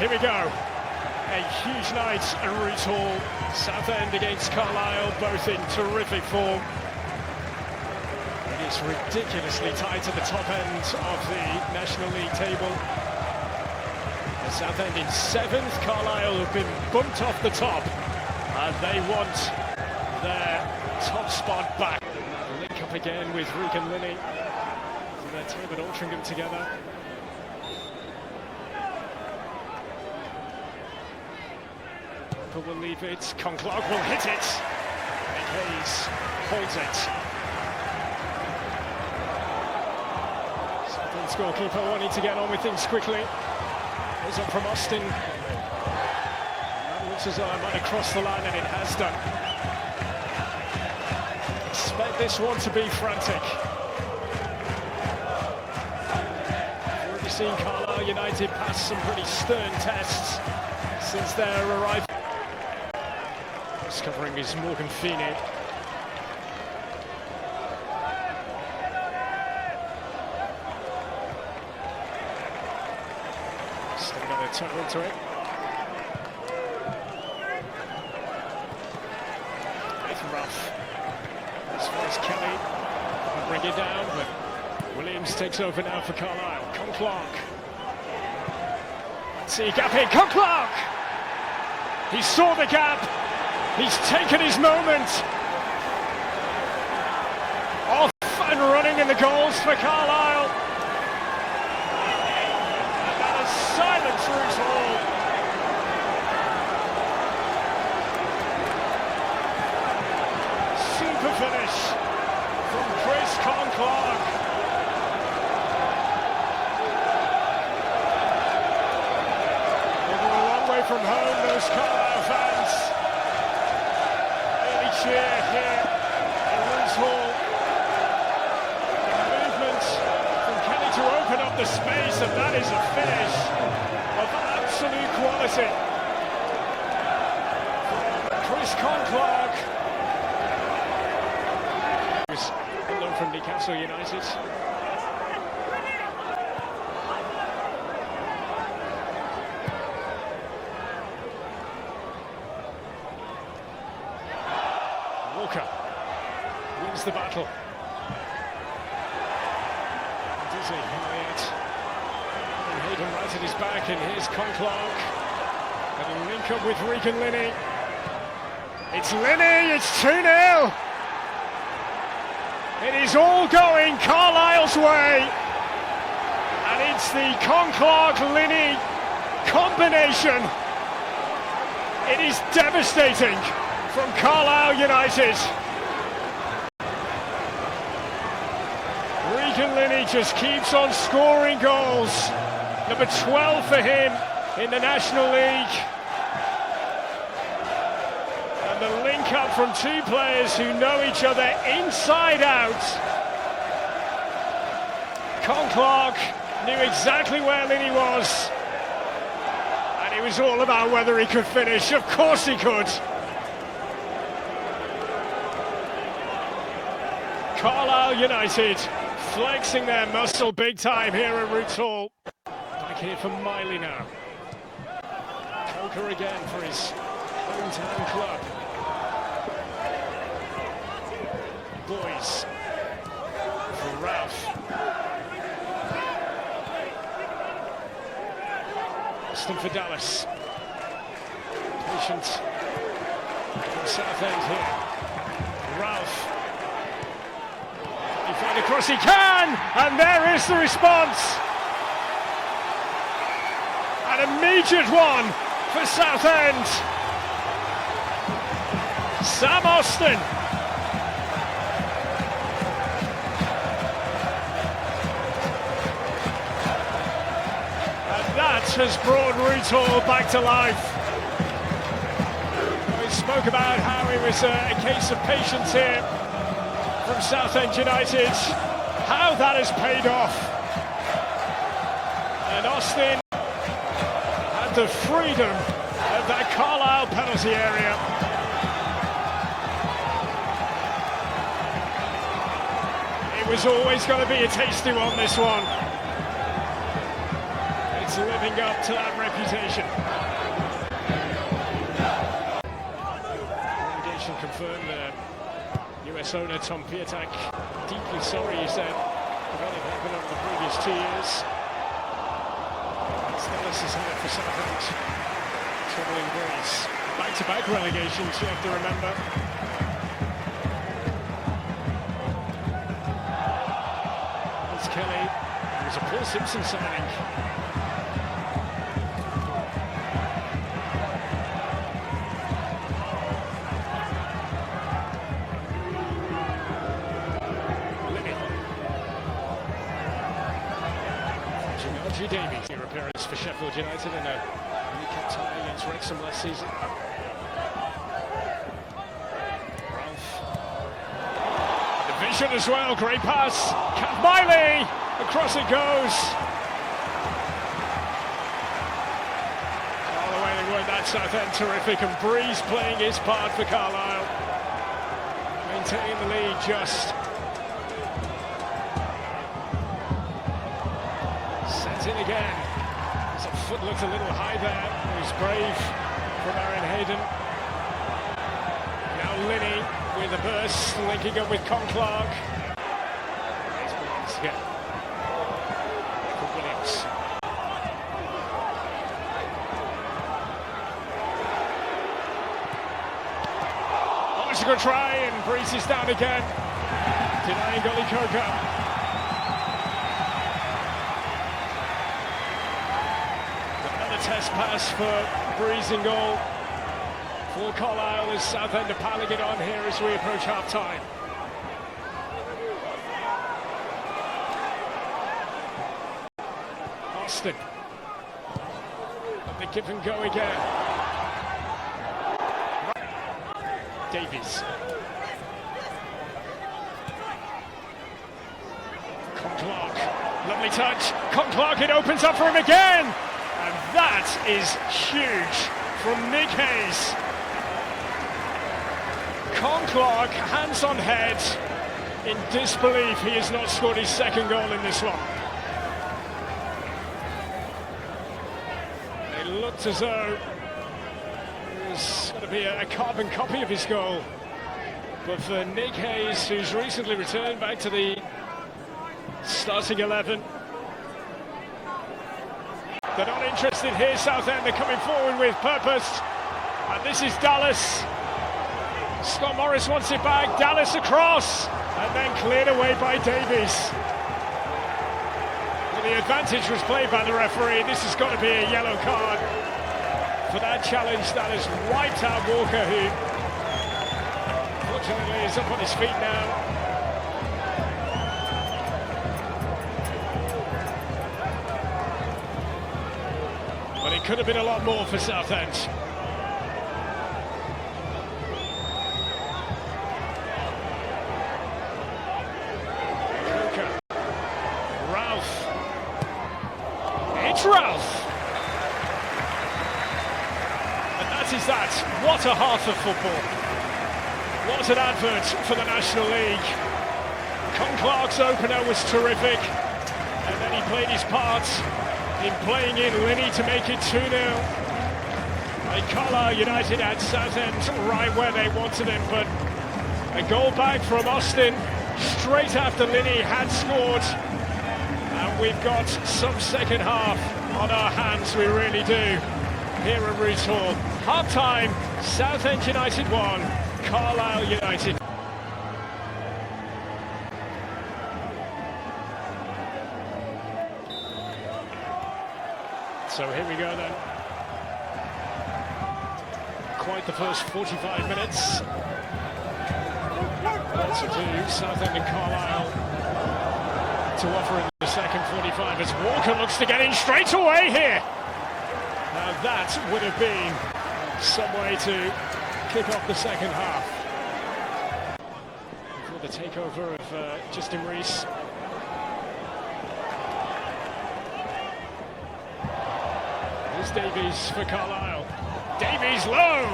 Here we go. A huge night at Roots Hall. Southend against Carlisle, both in terrific form. It is ridiculously tight at the top end of the National League table. Southend in 7th, Carlisle have been bumped off the top, and they want their top spot back. Link up again with Regan Linney. So their team at Altrincham together. Will leave it, Conclark will hit it, and Hayes holds it. Southend's goalkeeper wanting to get on with things quickly. Goes up from Austin. That looks as though it might have crossed the line, and it has done. Expect this one to be frantic. We've already seen Carlisle United pass some pretty stern tests since their arrival. Covering is Morgan Feeney. Still another tunnel into it. Nathan Ruff. As far as Kelly. I'll bring it down, but Williams takes over now for Carlisle. Conclark. See a gap here. Conclark! He saw the gap. He's taken his moment. Off and running in the goals for Carlisle. And that is silence Roots Hall. Super finish from Chris Conclark. They're a long way from home, those Carlisle fans. Cheer here at Roots Hall. The movement from Kelly to open up the space, and that is a finish of absolute quality. Chris Conclark. Hello from Newcastle United. Wins the battle. Dizzy, Elliott. And Hayden right at his back, and here's Conclark. And a link up with Regan Linney. It's Linney, it's 2-0. It is all going Carlisle's way. And it's the Conclark-Linney combination. It is devastating from Carlisle United. Regan Linney just keeps on scoring goals. Number 12 for him in the National League. And the link up from two players who know each other inside out. Conclark knew exactly where Linney was. And it was all about whether he could finish. Of course he could. Carlisle United flexing their muscle big time here at Roots Hall. Back here for Miley now. Coker again for his hometown club. Boys for Ralph. Austin for Dallas. Patient from Southend here. Ralph. He find across, he can, and there is the response. An immediate one for Southend. Sam Austin. And that has brought Roots Hall back to life. We spoke about how it was a case of patience here from Southend United, how that has paid off. And Austin had the freedom of that Carlisle penalty area. It was always going to be a tasty one, this one. It's It's living up to that reputation. Relegation confirmed. US owner Tom Piatek, deeply sorry, he said, for what had happened over the previous 2 years. Dallas has had it for Southend. Troubling Greece. Back-to-back relegations, you have to remember. It's Kelly. It was a Paul Simpson signing. Davies, your appearance for Sheffield United in a League Cup tie against Wrexham last season. Ralph. The vision as well, great pass. Miley, across it goes. All the way they were, that Southend terrific, and Breeze playing his part for Carlisle. Maintaining the lead just. In again. His foot looked a little high there. It was brave from Aaron Hayden. Now Linney with a burst, linking up with Clark. There's Williams again. For Williams. Oh, it's a good try, and Breeze is down again. Denying Gully Coker. Test pass for Breeze in goal for Carlisle as Southend are piling it on here as we approach half-time. Austin. They give and go again. Davies. Clark. Lovely touch. Clark, it opens up for him again. And that is huge from Nick Hayes. Clark, hands on head, in disbelief he has not scored his second goal in this one. It looked as though it was going to be a carbon copy of his goal. But for Nick Hayes, who's recently returned back to the starting 11, they're not interested here, Southend. They're coming forward with purpose. And this is Dallas. Scott Morris wants it back. Dallas across. And then cleared away by Davies. Well, the advantage was played by the referee. This has got to be a yellow card for that challenge that has wiped out Walker, who fortunately is up on his feet now. It could have been a lot more for Southend. Coker. Ralph. It's Ralph. And that is that. What a half of football. What an advert for the National League. Clark's opener was terrific. And then he played his part in playing in Linney to make it 2-0. And Carlisle United had Southend right where they wanted him, but a goal back from Austin straight after Linney had scored. And we've got some second half on our hands, we really do, here at Roots Hall. Half-time, Southend United 1, Carlisle United. So here we go then. Quite the first 45 minutes. Lots to do. Southend and Carlisle to offer in the second 45 as Walker looks to get in straight away here. Now that would have been some way to kick off the second half. For the takeover of Justin Rees. Davies for Carlisle. Davies low!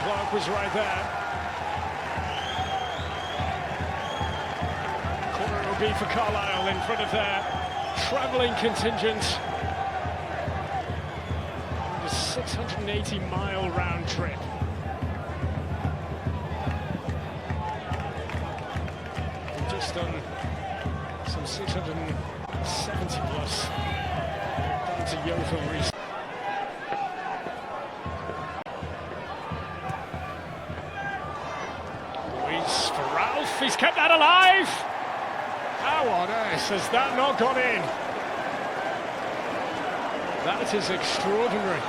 Clark was right there. Corner will be for Carlisle in front of their travelling contingent. A 680-mile round trip. We've just done some 670 plus down to Yeovil recently. Luis for Ralph, he's kept that alive! How on earth has that not gone in? That is extraordinary.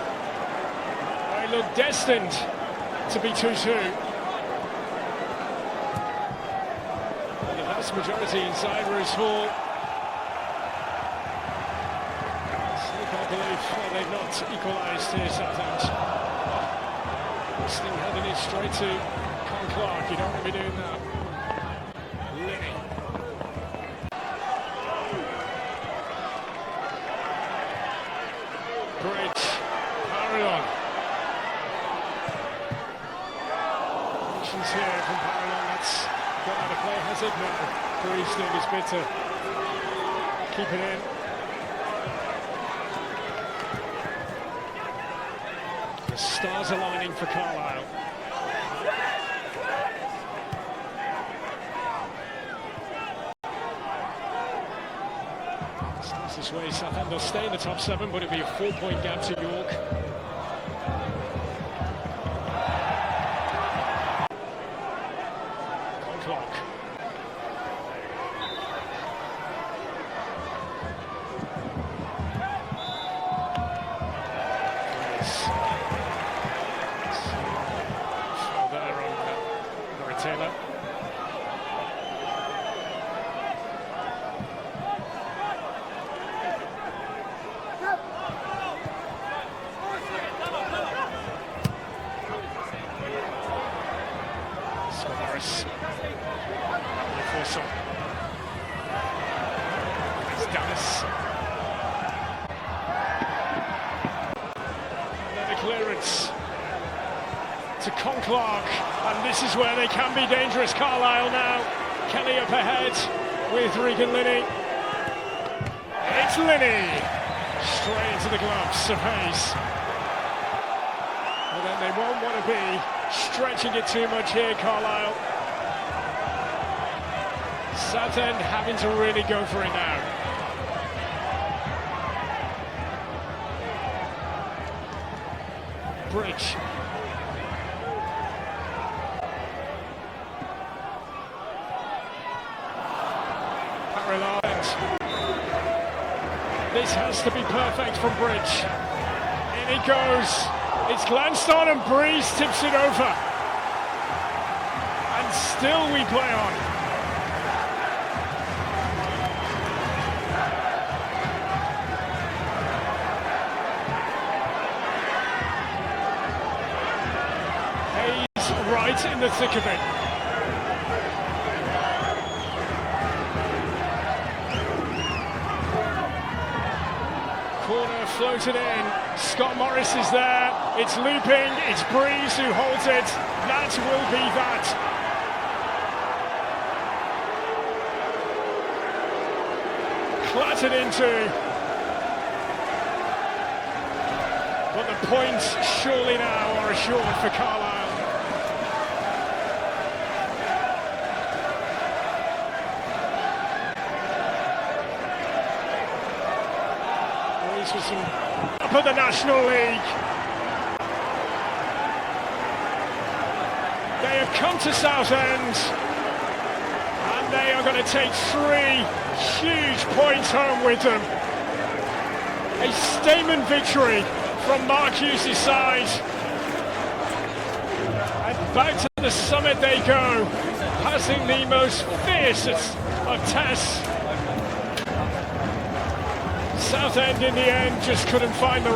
They look destined to be 2-2. The vast majority inside Roos Hall. Still can't believe they've not equalised here, Southend. Still heading it straight to Carlisle. You don't want to be doing that. Linney. Bridge, Carlisle. Options here from Carlisle. That's got out of play, has it? No. Bridge doing his bit to keep it in. The stars aligning for Carlisle. This way, Southend will stay in the top 7, but it'll be a 4-point gap to York. Clock. Fell there on Murray Taylor. It's Dallas. Another clearance to Clark, and this is where they can be dangerous. Carlisle now. Kelly up ahead with Regan Linney. It's Linney straight into the gloves of Hayes. And then they won't want to be stretching it too much here, Carlisle. Southend having to really go for it now. Bridge. Carlisle. This has to be perfect from Bridge. In it goes. It's glanced on and Breeze tips it over. And still we play on. Right in the thick of it. Corner floated in. Scott Morris is there. It's looping. It's Breeze who holds it. That will be that. Clattered into. But the points surely now are assured for Carlisle. For some up at the National League. They have come to Southend and they are going to take 3 huge points home with them. A statement victory from Mark Hughes' side. And back to the summit they go, passing the most fiercest of tests. Southend in the end just couldn't find the